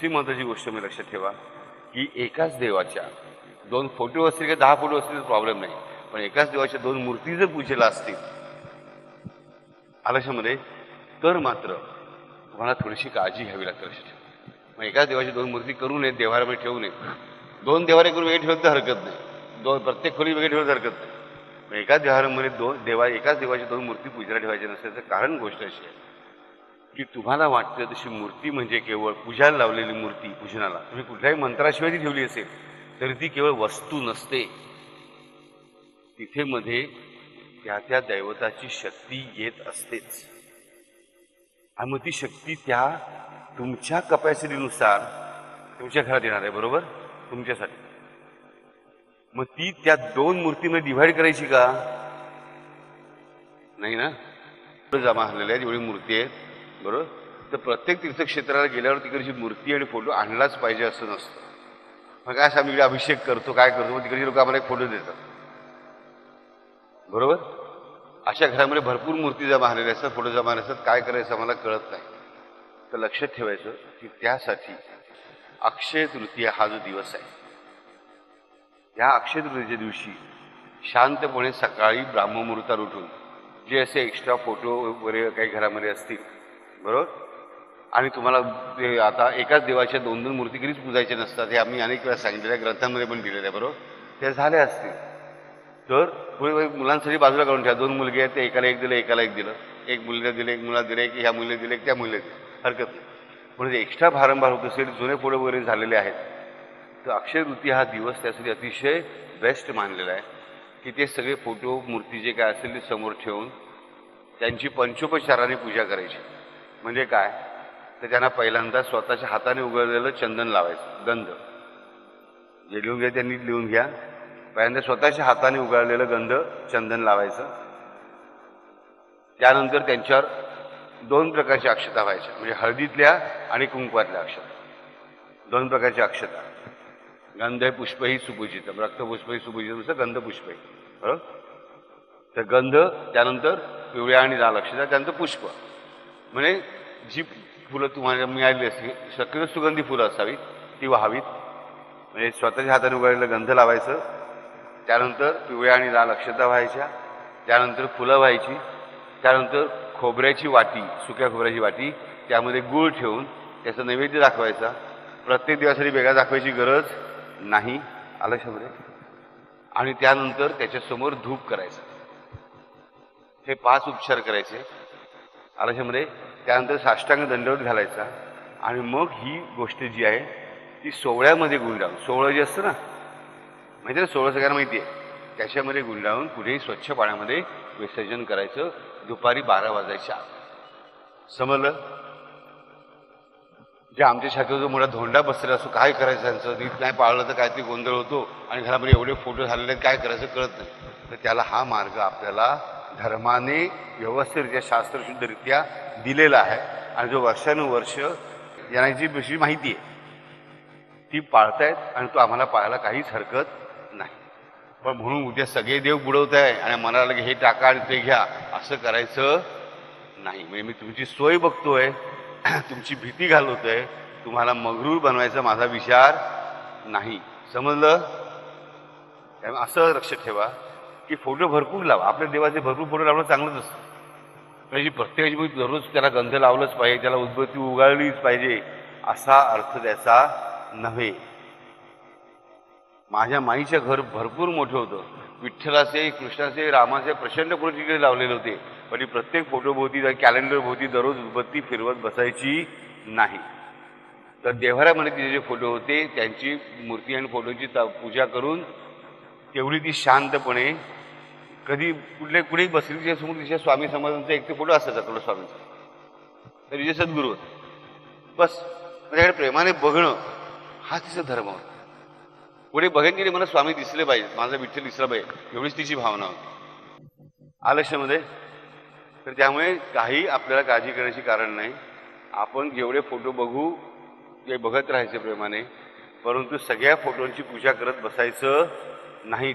दुसरी महत्त्वाची गोष्ट मी लक्षात ठेवा की एकाच देवाच्या 2 फोटो असतील किंवा 10 फोटो असतील तर प्रॉब्लेम नाही, पण एकाच देवाच्या 2 मूर्ती जर पूजेला असतील आलशामध्ये तर मात्र तुम्हाला थोडीशी काळजी घ्यावी लागते लक्षात ठेवा. मग एकाच देवाची 2 मूर्ती करू नयेत, देवाऱ्यामध्ये ठेवू नयेत. 2 देवारे करून वेगळे ठेवत तर हरकत नाही, 2 प्रत्येक खोली वेगळे ठेवत हरकत नाही. मग एकाच देवाऱ्यामध्ये एकाच देवाची 2 मूर्ती पूजेला ठेवायची नसल्याचं कारण गोष्ट अशी आहे की तुम्हाला वाटतं तशी मूर्ती म्हणजे केवळ पूजाला लावलेली मूर्ती, पूजनाला तुम्ही कुठल्याही मंत्राशिवाय ती ठेवली असेल तरी ती केवळ वस्तू नसते, तिथे मध्ये त्या त्या दैवताची शक्ती येत असतेच. आणि मग ती शक्ती त्या तुमच्या कपॅसिटीनुसार तुमच्या घरात येणार आहे, बरोबर, तुमच्यासाठी. मग ती त्या 2 मूर्तीमध्ये डिव्हाइड करायची का नाही ना. जमा झालेल्या जेवढी मूर्ती आहेत, बरोबर, तर प्रत्येक तीर्थक्षेत्राला गेल्यावर तिकडची मूर्ती आणि फोटो आणलाच पाहिजे असं नसतं. मग काय आम्ही अभिषेक करतो, काय करतो, मग तिकडचे लोक आम्हाला एक फोटो देतात, बरोबर. अशा घरामध्ये भरपूर मूर्ती जमा झालेल्या असतात, फोटो जमा झाले असतात, काय करायचं आम्हाला कळत नाही. तर लक्षात ठेवायचं की त्यासाठी अक्षय तृतीया हा जो दिवस आहे, या अक्षय तृतीयेच्या दिवशी शांतपणे सकाळी ब्राह्ममुहूर्तावर उठून जे असे एक्स्ट्रा फोटो वगैरे काही घरामध्ये असतील, बरोबर, आणि तुम्हाला ते आता एकाच देवाच्या 2-2 मूर्ती कधीच पूजायच्या नसतात, हे आम्ही अनेक वेळा सांगितलेल्या ग्रंथांमध्ये पण दिलेलं आहे, बरोबर. ते झाले असतील तर पुढे मुलांसाठी बाजूला काढून ठेवा. 2 मुलगे आहेत, ते एकाला एक दिलं, एकाला एक दिलं, एक मुलीला दिलं, एक मुलाला दिलं, एक ह्या मुलीला दिलं, एक त्या मुलीला दिलं, हरकत नाही. म्हणजे एक्स्ट्रा भारंभार होत असेल, जुने फोटो वगैरे झालेले आहेत, तर अक्षय तृतीया हा दिवस त्यासाठी अतिशय बेस्ट मानलेला आहे की ते सगळे फोटो मूर्ती जे काय असेल ते समोर ठेवून त्यांची पंचोपचाराने पूजा करायची. म्हणजे काय तर त्यांना पहिल्यांदा स्वतःच्या हाताने उघडलेलं चंदन लावायचं, गंध जे लिहून घ्या त्यांनी लिहून घ्या. पहिल्यांदा स्वतःच्या हाताने उघडलेलं गंध चंदन लावायचं. त्यानंतर त्यांच्यावर 2 प्रकारच्या अक्षता व्हायच्या, म्हणजे हळदीतल्या आणि कुंकवातल्या अक्षता, 2 प्रकारच्या अक्षता. गंध पुष्प ही सुपूजित, रक्तपुष्प ही सुपूजित, गंध पुष्प ही, बरोबर. तर गंध, त्यानंतर पिवळ्या आणि लाल अक्षता, त्यानंतर पुष्प. म्हणजे जी फुलं तुम्हाला मिळालेली असतील शक्यतो सुगंधी फुलं असावीत, ती व्हावीत. म्हणजे स्वतःच्या हाताने उघडलेलं गंध लावायचं, त्यानंतर पिवळ्या आणि लाल अक्षता व्हायच्या, त्यानंतर फुलं व्हायची, त्यानंतर खोबऱ्याची वाटी, सुक्या खोबऱ्याची वाटी, त्यामध्ये गूळ ठेवून त्याचा नैवेद्य दाखवायचा. प्रत्येक दिवसासाठी वेगळा दाखवायची गरज नाही, आलशामध्ये. आणि त्यानंतर त्याच्यासमोर धूप करायचं. हे 5 उपचार करायचे आलशामध्ये. त्यानंतर साष्टांग दंडवत घालायचा आणि मग ही गोष्ट जी आहे ती सोवळ्यामध्ये गुंडाळून, सोवळं जे असतं ना माहिती आहे ना, सोवळं सगळ्यांना माहिती आहे, त्याच्यामध्ये गुंडाळून कुठेही स्वच्छ पाण्यामध्ये विसर्जन करायचं दुपारी 12 वाजायच्या आत. समजलं. जे आमच्या शाखेत जो मोठा धोंडा बसलेला असतो, काय करायचं त्यांचं, नीट नाही पाळलं तर काहीतरी गोंधळ होतो आणि घरामध्ये एवढे फोटो झालेले आहेत, काय करायचं कळत नाही. तर त्याला हा मार्ग आपल्याला धर्माने व्यवस्थितरित्या शास्त्रशुद्धरित्या दिलेला आहे आणि जो वर्षानुवर्ष यांची विषयी माहिती आहे ती पाळतायत आणि तो आम्हाला पाळायला काहीच हरकत नाही. पण म्हणून उद्या सगळे देव बुडवताय आणि मनाला हे टाका आणि ते घ्या असं करायचं नाही. म्हणजे मी तुमची सोय बघतोय, तुमची भीती घालवतोय, तुम्हाला मगरूर बनवायचा माझा विचार नाही. समजलं. त्यामुळे असं लक्षात ठेवा की फोटो भरपूर लावा. आपल्या देवाचे भरपूर फोटो लावणं चांगलंच असतं. म्हणजे प्रत्येकाची दररोज त्याला गंध लावलंच पाहिजे, त्याला उदबत्ती उगाळलीच पाहिजे असा अर्थ त्याचा नव्हे. माझ्या माईचं घर भरपूर मोठं होतं. विठ्ठलाचे, कृष्णाचे, रामाचे प्रचंड फोटो तिकडे लावलेले होते, पण प्रत्येक फोटोभोवती, कॅलेंडर भोवती दररोज उदबत्ती फिरवत बसायची नाही. तर देव्हाऱ्यामध्ये तिचे जे फोटो होते त्यांची मूर्ती आणि फोटोची पूजा करून तेवढी ती शांतपणे कधी कुठेही बसली तिच्यासमोर तिच्या स्वामी समाजांचा एक ते फोटो असायचा तुला स्वामींचा, तर तिचे सद्गुरू होते. बस त्याच्याकडे प्रेमाने बघणं हा तिचा धर्म होता. पुढे बघेन की मला स्वामी दिसले पाहिजे, माझा विठ्ठल दिसला पाहिजे, एवढीच तिची भावना होती आलक्ष्यामध्ये. तर त्यामुळे काही आपल्याला काळजी करण्याची कारण नाही. आपण जेवढे फोटो बघू ते बघत राहायचे प्रेमाने, परंतु सगळ्या फोटोंची पूजा करत बसायचं नाही.